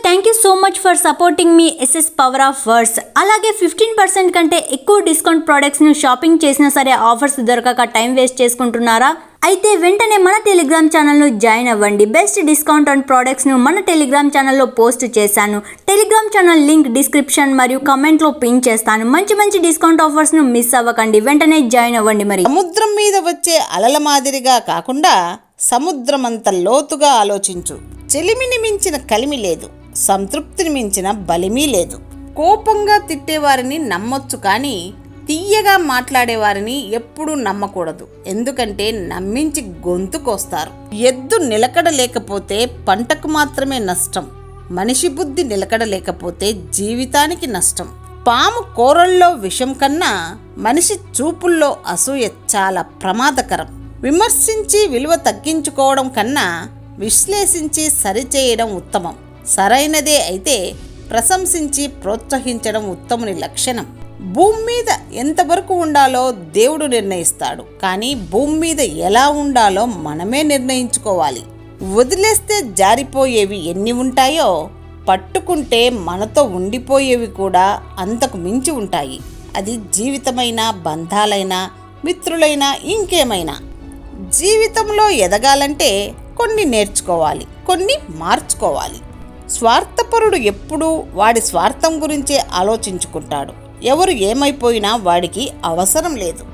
Thank you so much for supporting మీ SS power of words. అలాగే 15% కంటే ఎక్కువ డిస్కౌంట్ ప్రోడక్ట్స్ను షాపింగ్ చేసినా సరే ఆఫర్స్ దొరకక టైం వేస్ట్ చేసుకుంటున్నారా? అయితే వెంటనే మన టెలిగ్రామ్ ఛానల్ను జాయిన్ అవ్వండి. బెస్ట్ డిస్కౌంట్ ఆన్ ప్రోడక్ట్స్ను మన టెలిగ్రామ్ ఛానల్లో పోస్ట్ చేశాను. టెలిగ్రామ్ ఛానల్ లింక్ డిస్క్రిప్షన్ మరియు కమెంట్లో పిన్ చేస్తాను. మంచి మంచి డిస్కౌంట్ ఆఫర్స్ను మిస్ అవ్వకండి. వెంటనే జాయిన్ అవ్వండి. మరి సముద్రం మీద వచ్చే అలల మాదిరిగా కాకుండా సముద్రమంత లోతుగా ఆలోచించు. చెలిమిని మించిన కలిమి లేదు, సంతృప్తిని మించిన బలిమీ లేదు. కోపంగా తిట్టేవారిని నమ్మొచ్చు, కానీ తీయగా మాట్లాడేవారిని ఎప్పుడూ నమ్మకూడదు. ఎందుకంటే నమ్మించి గొంతుకొస్తారు. ఎద్దు నిలకడ లేకపోతే పంటకు మాత్రమే నష్టం. మనిషి బుద్ధి నిలకడ లేకపోతే జీవితానికి నష్టం. పాము కోరల్లో విషం కన్నా మనిషి చూపుల్లో అసూయ చాలా ప్రమాదకరం. విమర్శించి విలువ తగ్గించుకోవడం కన్నా విశ్లేషించి సరిచేయడం ఉత్తమం. సరైనదే అయితే ప్రశంసించి ప్రోత్సహించడం ఉత్తముని లక్షణం. భూమి మీద ఎంతవరకు ఉండాలో దేవుడు నిర్ణయిస్తాడు, కానీ భూమి మీద ఎలా ఉండాలో మనమే నిర్ణయించుకోవాలి. వదిలేస్తే జారిపోయేవి ఎన్ని ఉంటాయో, పట్టుకుంటే మనతో ఉండిపోయేవి కూడా అంతకు మించి ఉంటాయి. అది జీవితమైనా, బంధాలైనా, మిత్రులైనా, ఇంకేమైనా. జీవితంలో ఎదగాలంటే కొన్ని నేర్చుకోవాలి, కొన్ని మార్చుకోవాలి. స్వార్థపరుడు ఎప్పుడూ వాడి స్వార్థం గురించే ఆలోచించుకుంటాడు. ఎవరు ఏమైపోయినా వాడికి అవసరం లేదు.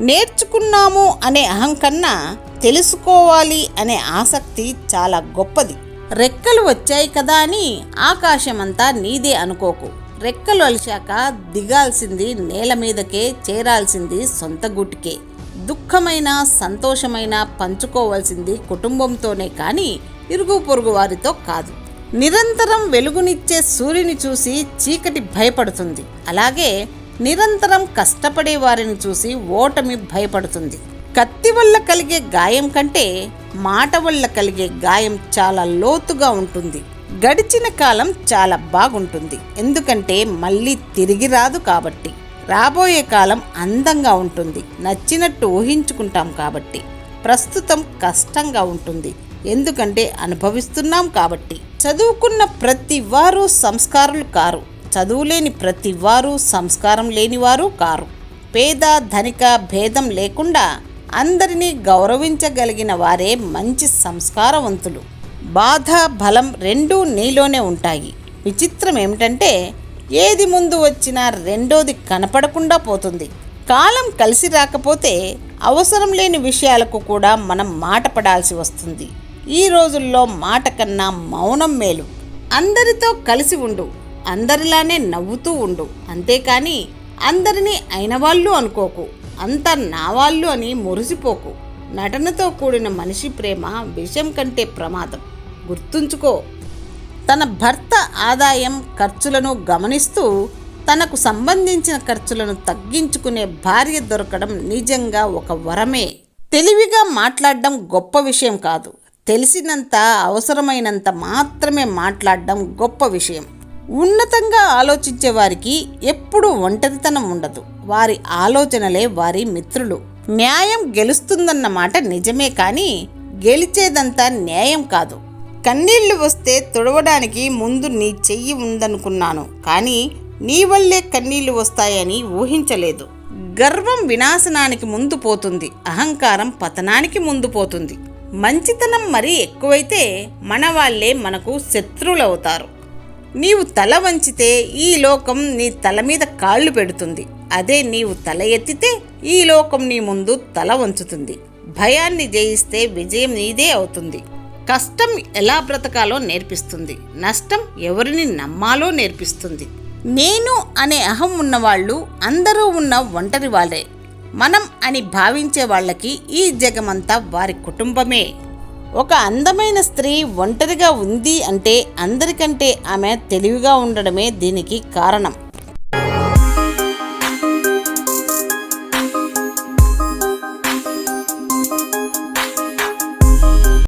నేర్చుకున్నాము అనే అహం కన్నా తెలుసుకోవాలి అనే ఆసక్తి చాలా గొప్పది. రెక్కలు వచ్చాయి కదా అని ఆకాశమంతా నీదే అనుకోకు. రెక్కలు అలిశాక దిగాల్సింది నేల మీదకే, చేరాల్సింది సొంత గుటికే. దుఃఖమైన, సంతోషమైన పంచుకోవాల్సింది కుటుంబంతోనే కానీ ఇరుగు పొరుగు వారితో కాదు. నిరంతరం వెలుగునిచ్చే సూర్యుని చూసి చీకటి భయపడుతుంది. అలాగే నిరంతరం కష్టపడే వారిని చూసి ఓటమి భయపడుతుంది. కత్తి వల్ల కలిగే గాయం కంటే మాట వల్ల కలిగే గాయం చాలా లోతుగా ఉంటుంది. గడిచిన కాలం చాలా బాగుంటుంది, ఎందుకంటే మళ్ళీ తిరిగి రాదు కాబట్టి. రాబోయే కాలం అందంగా ఉంటుంది, నచ్చినట్టు ఊహించుకుంటాం కాబట్టి. ప్రస్తుతం కష్టంగా ఉంటుంది, ఎందుకంటే అనుభవిస్తున్నాం కాబట్టి. చదువుకున్న ప్రతి వారు సంస్కారులు కారు, చదువులేని ప్రతి వారు సంస్కారం లేనివారు కారు. పేద ధనిక భేదం లేకుండా అందరినీ గౌరవించగలిగిన వారే మంచి సంస్కారవంతులు. బాధ, బలం రెండూ నీలోనే ఉంటాయి. విచిత్రం ఏమిటంటే ఏది ముందు వచ్చినా రెండోది కనపడకుండా పోతుంది. కాలం కలిసి రాకపోతే అవసరం లేని విషయాలకు కూడా మనం మాట పడాల్సి వస్తుంది. ఈ రోజుల్లో మాట కన్నా మౌనం మేలు. అందరితో కలిసి ఉండు, అందరిలానే నవ్వుతూ ఉండు. అంతేకాని అందరినీ అయినవాళ్ళు అనుకోకు, అంతా నా వాళ్ళు అని మురిసిపోకు. నటనతో కూడిన మనిషి ప్రేమ విషం కంటే ప్రమాదం, గుర్తుంచుకో. తన భర్త ఆదాయం, ఖర్చులను గమనిస్తూ తనకు సంబంధించిన ఖర్చులను తగ్గించుకునే భార్య దొరకడం నిజంగా ఒక వరమే. తెలివిగా మాట్లాడడం గొప్ప విషయం కాదు, తెలిసినంత, అవసరమైనంత మాత్రమే మాట్లాడడం గొప్ప విషయం. ఉన్నతంగా ఆలోచించే వారికి ఎప్పుడూ ఒంటరితనం ఉండదు. వారి ఆలోచనలే వారి మిత్రులు. న్యాయం గెలుస్తుందన్న మాట నిజమే, కానీ గెలిచేదంతా న్యాయం కాదు. కన్నీళ్లు వస్తే తుడవడానికి ముందు నీ చెయ్యి ఉందనుకున్నాను, కానీ నీ వల్లే కన్నీళ్లు వస్తాయని ఊహించలేదు. గర్వం వినాశనానికి ముందు పోతుంది, అహంకారం పతనానికి ముందు పోతుంది. మంచితనం మరీ ఎక్కువైతే మన వాళ్ళే మనకు శత్రువులవుతారు. నీవు తల వంచితే ఈ లోకం నీ తల మీద కాళ్ళు పెడుతుంది. అదే నీవు తల ఎత్తితే ఈ లోకం నీ ముందు తల వంచుతుంది. భయాన్ని జయిస్తే విజయం నీదే అవుతుంది. కష్టం ఎలా బ్రతకాలో నేర్పిస్తుంది, నష్టం ఎవరిని నమ్మాలో నేర్పిస్తుంది. నేను అనే అహం ఉన్నవాళ్ళు అందరూ ఉన్న ఒంటరి వాళ్ళే. మనం అని భావించే వాళ్ళకి ఈ జగమంతా వారి కుటుంబమే. ఒక అందమైన స్త్రీ ఒంటరిగా ఉంది అంటే అందరికంటే ఆమె తెలివిగా ఉండడమే దీనికి కారణం.